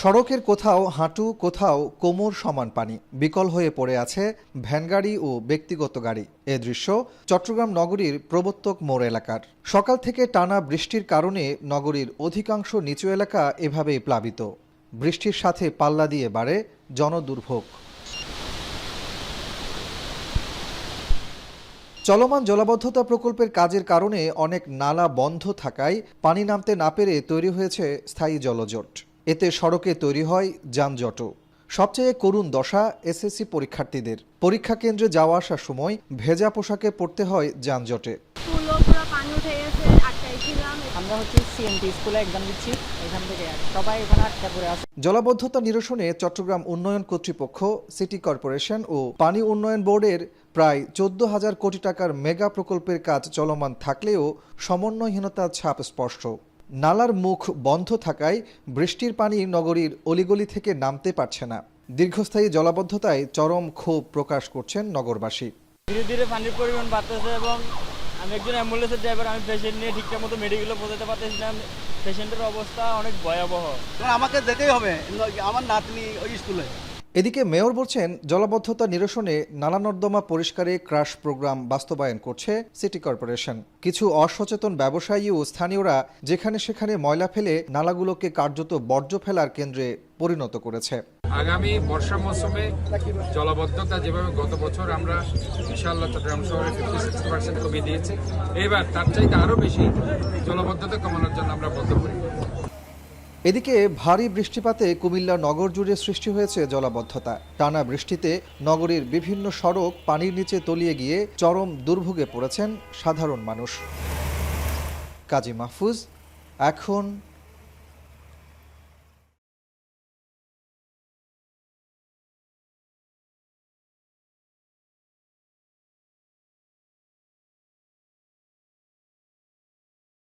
সড়কের কোথাও হাঁটু, কোথাও কোমর সমান পানি। বিকল হয়ে পড়ে আছে ভ্যানগাড়ি ও ব্যক্তিগত গাড়ি। এ দৃশ্য চট্টগ্রাম নগরীর প্রবর্তক মোড় এলাকার। সকাল থেকে টানা বৃষ্টির কারণে নগরীর অধিকাংশ নিচু এলাকা এভাবেই প্লাবিত। বৃষ্টির সাথে পাল্লা দিয়ে বাড়ে জনদুর্ভোগ। চলমান জলাবদ্ধতা প্রকল্পের কাজের কারণে অনেক নালা বন্ধ থাকায় পানি নামতে না পেরে তৈরি হয়েছে স্থায়ী জলজট। এতে সড়কে তৈরি হয় যানজটও। সবচেয়ে করুণ দশা এসএসসি পরীক্ষার্থীদের। পরীক্ষা কেন্দ্রে যাওয়া আসার সময় ভেজা পোশাকে পড়তে হয় যানজটে। আমরা সিএমটি স্কুলে এক্সাম দিচ্ছি, এখান থেকে সবাই এখানে আটকা পড়ে আছে। জলাবদ্ধতা নিরসনে চট্টগ্রাম উন্নয়ন কর্তৃপক্ষ, সিটি কর্পোরেশন ও পানি উন্নয়ন বোর্ডের প্রায় 14,000 কোটি টাকার মেগা প্রকল্পের কাজ চলমান থাকলেও সমন্বয়হীনতার ছাপ স্পষ্ট। নালার মুখ বন্ধ থাকায় বৃষ্টির পানি নগরীর অলিগলি থেকে নামতে পারছে না। দীর্ঘস্থায়ী জলাবদ্ধতায় চরম ক্ষোভ প্রকাশ করছেন নগরবাসী। ধীরে ধীরে পানির পরিমাণ বাড়তেছে এবং আমি একজন অ্যাম্বুলেন্সের ড্রাইভার, আমি পেশেন্ট নিয়ে ঠিকঠাক মতো মেডিকেলে পৌঁছাতে পারতেছি না। পেশেন্টের অবস্থা অনেক ভয়াবহ। আমাকে যেতেই হবে, আমার নাতনি ওই স্কুলে। এদিকে মেয়র বলছেন, জলাবদ্ধতা নিরসনে নালা নর্দমা পরিষ্কারে ক্রাশ প্রোগ্রাম বাস্তবায়ন করছে সিটি কর্পোরেশন। কিছু অসচেতন ব্যবসায়ী ও স্থানীয়রা যেখানে সেখানে ময়লা ফেলে নালাগুলোকে কার্যত বর্জ্য ফেলার কেন্দ্রে পরিণত করেছে। আগামী বর্ষা মৌসুমে জলাবদ্ধতা যেভাবে গত বছর আমরা ইনশাআল্লাহ চট্টগ্রাম শহরে 50-60% কমিয়ে দিয়েছে, এবার তার চাইতে আরও বেশি জলাবদ্ধতা কমানোর জন্য আমরা বদ্ধপরিকর। এদিকে ভারী বৃষ্টিপাতে কুমিল্লা নগর জুড়ে সৃষ্টি হয়েছে জলাবদ্ধতা। টানা বৃষ্টিতে নগরীর বিভিন্ন সড়ক পানির নিচে তলিয়ে গিয়ে চরম দুর্ভোগে পড়েছেন সাধারণ মানুষ। কাজী মাহফুজ, এখন